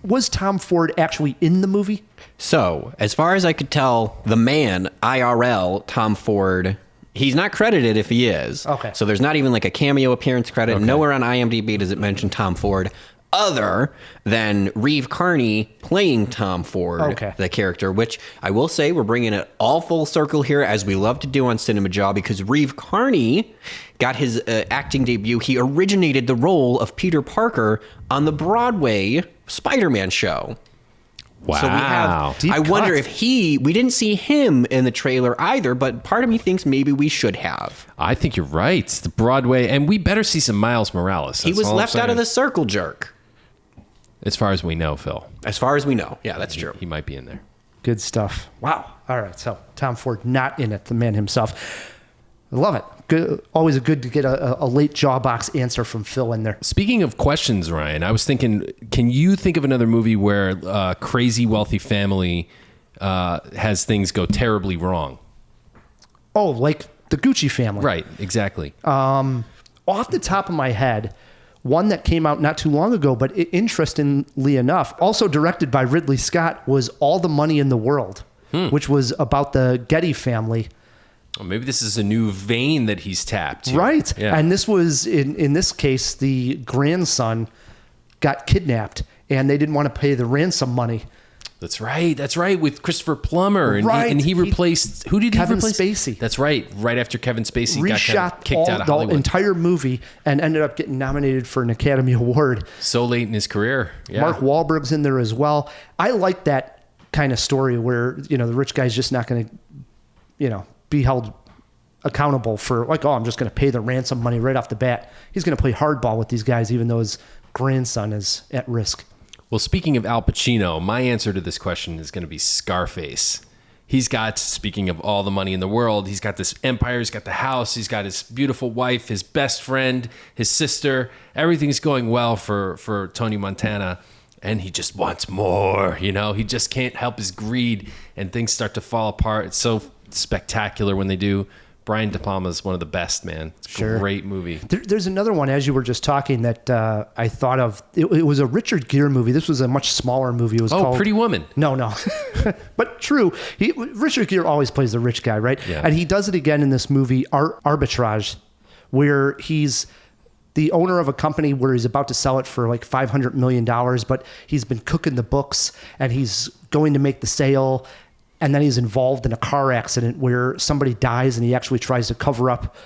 was Tom Ford actually in the movie? So, as far as I could tell, the man, IRL, Tom Ford, he's not credited if he is. Okay. So there's not even like a cameo appearance credit. Okay. Nowhere on IMDb does it mention Tom Ford, other than Reeve Carney playing Tom Ford, the character, which I will say we're bringing it all full circle here, as we love to do on Cinemajaw, because Reeve Carney got his acting debut. He originated the role of Peter Parker on the Broadway Spider-Man show. Wow. So we have, Deep I wonder cut. if we didn't see him in the trailer either, but part of me thinks maybe we should have. I think you're right. It's the Broadway, and we better see some Miles Morales. He That's was all I'm left out of saying. the circle jerk. As far as we know, Phil. As far as we know. Yeah, that's true. He might be in there. Good stuff. Wow. All right. So Tom Ford not in it, the man himself. I love it. Good. Always good to get a late jaw box answer from Phil in there. Speaking of questions, Ryan, I was thinking, can you think of another movie where a crazy wealthy family has things go terribly wrong? Oh, like the Gucci family. Right. Exactly. Off the top of my head, one that came out not too long ago, but interestingly enough, also directed by Ridley Scott, was All the Money in the World, which was about the Getty family. Well, maybe this is a new vein that he's tapped. Here. Right. Yeah. And this was, in this case, the grandson got kidnapped and they didn't want to pay the ransom money. That's right. That's right. With Christopher Plummer. And, Right. he replaced... Who did Kevin he replace? Spacey. That's right. Right after Kevin Spacey got Reshot kicked out of the Hollywood. entire movie and ended up getting nominated for an Academy Award. So late in his career. Yeah. Mark Wahlberg's in there as well. I like that kind of story where, the rich guy's just not going to, be held accountable for like, oh, I'm just going to pay the ransom money right off the bat. He's going to play hardball with these guys, even though his grandson is at risk. Well, speaking of Al Pacino, my answer to this question is going to be Scarface. He's got, speaking of all the money in the world, he's got this empire, he's got the house, he's got his beautiful wife, his best friend, his sister. Everything's going well for Tony Montana, and he just wants more, He just can't help his greed, and things start to fall apart. It's so spectacular when they do. Brian De Palma is one of the best, man. It's a great movie. There's another one, as you were just talking, that I thought of. It was a Richard Gere movie. This was a much smaller movie. It was called Pretty Woman. No. But true. Richard Gere always plays the rich guy, right? Yeah. And he does it again in this movie, Arbitrage, where he's the owner of a company where he's about to sell it for like $500 million, but he's been cooking the books and he's going to make the sale. And then he's involved in a car accident where somebody dies and he actually tries to cover up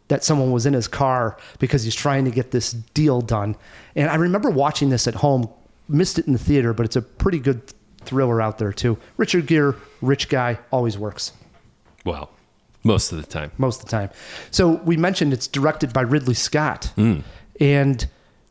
that someone was in his car because he's trying to get this deal done. And I remember watching this at home, missed it in the theater, but it's a pretty good thriller out there too. Richard Gere, rich guy, always works. Well, most of the time. Most of the time. So we mentioned it's directed by Ridley Scott. And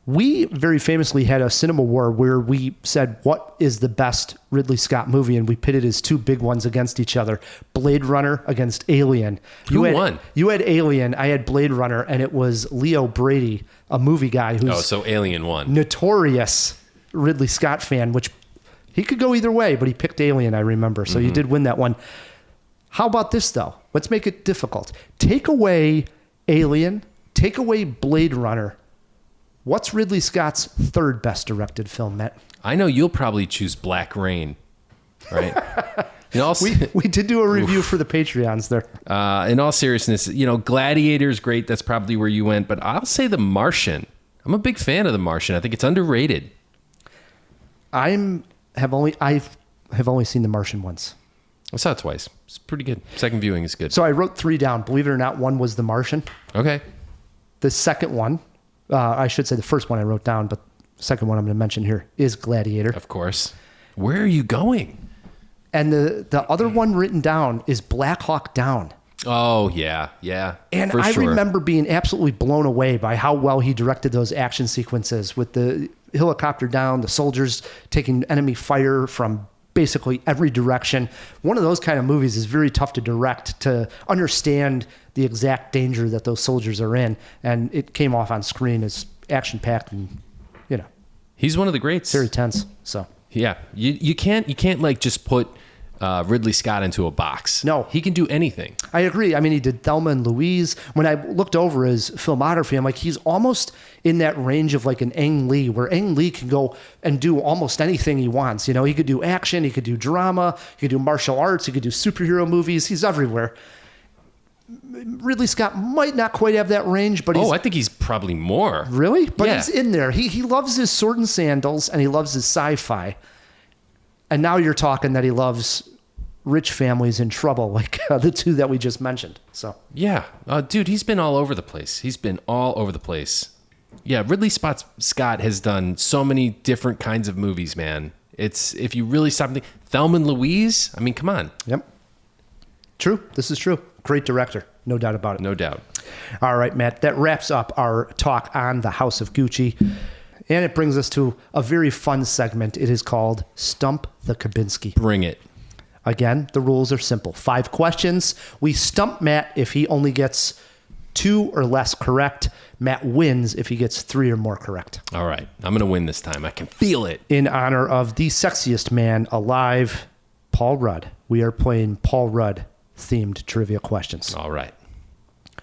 we very famously had a cinema war where we said, what is the best Ridley Scott movie? And we pitted his two big ones against each other. Blade Runner against Alien. Who won? You had Alien, I had Blade Runner, and it was Leo Brady, a movie guy who's so Alien won. Notorious Ridley Scott fan, which he could go either way, but he picked Alien, I remember. So you did win that one. How about this, though? Let's make it difficult. Take away Alien, take away Blade Runner. What's Ridley Scott's third best directed film, Matt? I know you'll probably choose Black Rain, right? We did do a review for the Patreons there. In all seriousness, Gladiator is great. That's probably where you went. But I'll say The Martian. I'm a big fan of The Martian. I think it's underrated. I have only seen The Martian once. I saw it twice. It's pretty good. Second viewing is good. So I wrote 3 down. Believe it or not, one was The Martian. Okay. The second one, I should say the first one I wrote down, but the second one I'm going to mention here is Gladiator. Of course. Where are you going? And the other one written down is Black Hawk Down. Oh, yeah. Yeah. And for I sure. remember being absolutely blown away by how well he directed those action sequences with the helicopter down, the soldiers taking enemy fire from basically every direction. One of those kind of movies is very tough to direct, to understand the exact danger that those soldiers are in. And it came off on screen as action-packed and, He's one of the greats. Very tense. So yeah, you can't like just put Ridley Scott into a box. No, he can do anything. I agree. I mean, he did Thelma and Louise. When I looked over his filmography, I'm like, he's almost in that range of like an Ang Lee, where Ang Lee can go and do almost anything he wants. He could do action, he could do drama, he could do martial arts, he could do superhero movies. He's everywhere. Ridley Scott might not quite have that range, but I think he's probably more. Really? But yeah. He's in there. He loves his sword and sandals, and he loves his sci-fi. And now you're talking that he loves rich families in trouble, like the two that we just mentioned. So yeah, dude, he's been all over the place. Yeah, Ridley Scott has done so many different kinds of movies, man. It's, if you really stop thinking, Thelma and Louise, I mean, come on. Yep. True. This is true. Great director. No doubt about it. No doubt. All right, Matt, that wraps up our talk on the House of Gucci. And it brings us to a very fun segment. It is called Stump the Kubinski. Bring it. Again, the rules are simple. 5 questions. We stump Matt if he only gets 2 or less correct. Matt wins if he gets 3 or more correct. All right. I'm going to win this time. I can feel it. In honor of the sexiest man alive, Paul Rudd, we are playing Paul Rudd themed trivia questions. All right.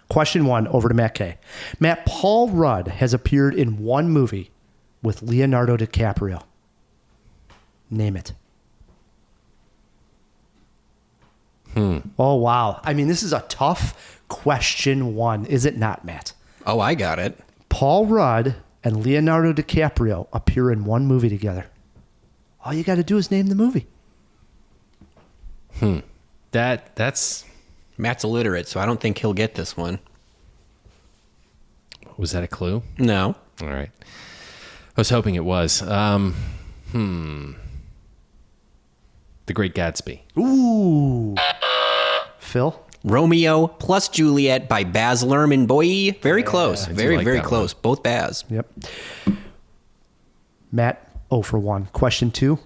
Question 1, over to Matt K. Matt, Paul Rudd has appeared in one movie with Leonardo DiCaprio. Name it. Oh, wow. I mean, this is a tough question 1, is it not, Matt? Oh, I got it. Paul Rudd and Leonardo DiCaprio appear in one movie together. All you got to do is name the movie. That's Matt's illiterate, so I don't think he'll get this one. Was that a clue? No. All right. I was hoping it was. The Great Gatsby. Ooh. Phil? Romeo plus Juliet by Baz Luhrmann, boy. Very close. Very, like very that close. one. Both Baz. Yep. Matt, 0 for 1. Question 2.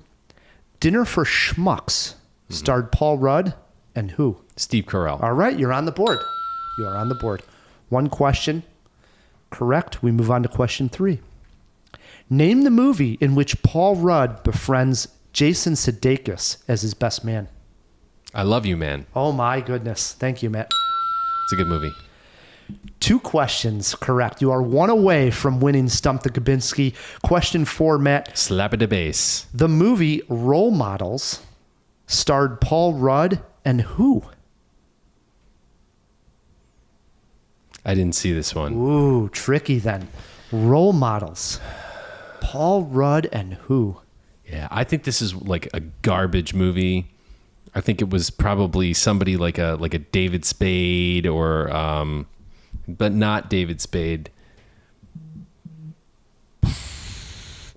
Dinner for Schmucks starred Paul Rudd and who? Steve Carell. All right, you're on the board. You are on the board. 1 question correct. We move on to question 3. Name the movie in which Paul Rudd befriends Jason Sudeikis as his best man. I Love You, Man. Oh my goodness. Thank you, Matt. It's a good movie. 2 questions correct. You are 1 away from winning Stump the Kubinski. Question 4, Matt. Slap at the bass. The movie Role Models starred Paul Rudd and who? I didn't see this one. Ooh, tricky then. Role Models. Paul Rudd and who? Yeah, I think this is like a garbage movie. I think it was probably somebody like a David Spade or but not David Spade.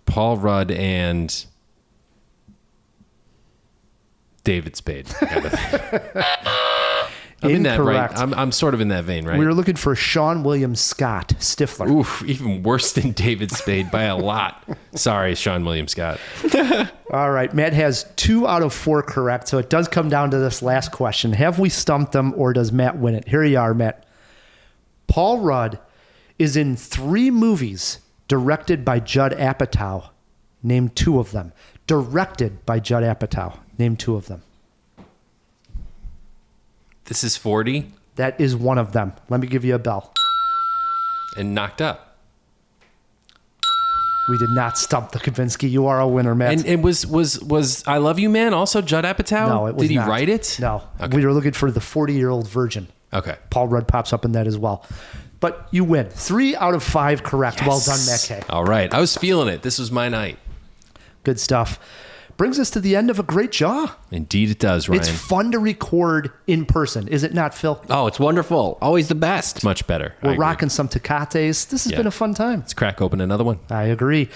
Paul Rudd and David Spade. I'm in that, right? I'm sort of in that vein, right? We were looking for Sean William Scott Stifler. Oof, even worse than David Spade by a lot. Sorry, Sean William Scott. All right, Matt has 2 out of 4 correct, so it does come down to this last question. Have we stumped them, or does Matt win it? Here you are, Matt. Paul Rudd is in 3 movies directed by Judd Apatow. Name 2 of them. Directed by Judd Apatow. Name 2 of them. This is 40 That is one of them. Let me give you a bell. and Knocked Up. We did not stump the Kubinski. You are a winner, Matt. And it was I Love You, Man also Judd Apatow? No, it was Did he not. write it? No. Okay. We were looking for the 40-year-old virgin. Okay. Paul Rudd pops up in that as well. But you win. 3 out of 5 correct. Yes. Well done, Matt K. All right. I was feeling it. This was my night. Good stuff. Brings us to the end of a great Jaw. Indeed it does, Ryan. It's fun to record in person, is it not, Phil? Oh, it's wonderful. Always the best. It's much better. I We're agree. rocking some Tecates. This has been a fun time. Let's crack open another one. I agree.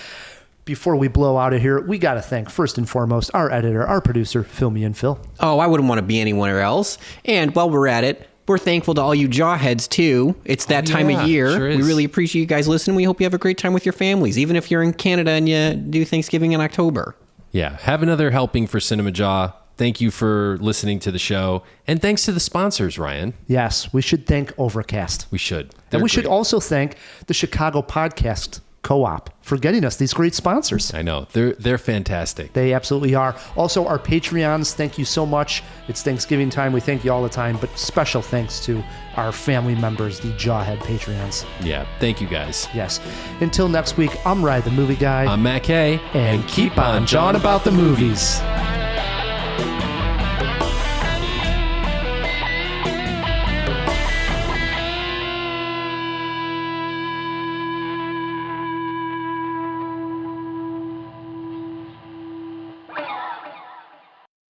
Before we blow out of here, we got to thank, first and foremost, our editor, our producer, Phil Me and Phil. Oh, I wouldn't want to be anywhere else. And while we're at it, we're thankful to all you Jawheads, too. It's that time of year. Sure is. We really appreciate you guys listening. We hope you have a great time with your families, even if you're in Canada and you do Thanksgiving in October. Yeah, have another helping for Cinemajaw. Thank you for listening to the show. And thanks to the sponsors, Ryan. Yes, we should thank Overcast. We should. And we should also thank the Chicago Podcast Co-op for getting us these great sponsors. I know. They're fantastic. They absolutely are. Also, our Patreons, thank you so much. It's Thanksgiving time. We thank you all the time, but special thanks to our family members, the Jawhead Patreons. Yeah, thank you guys. Yes. Until next week, I'm Ryan, the movie guy. I'm Matt Kay. And keep on jawing about the movies.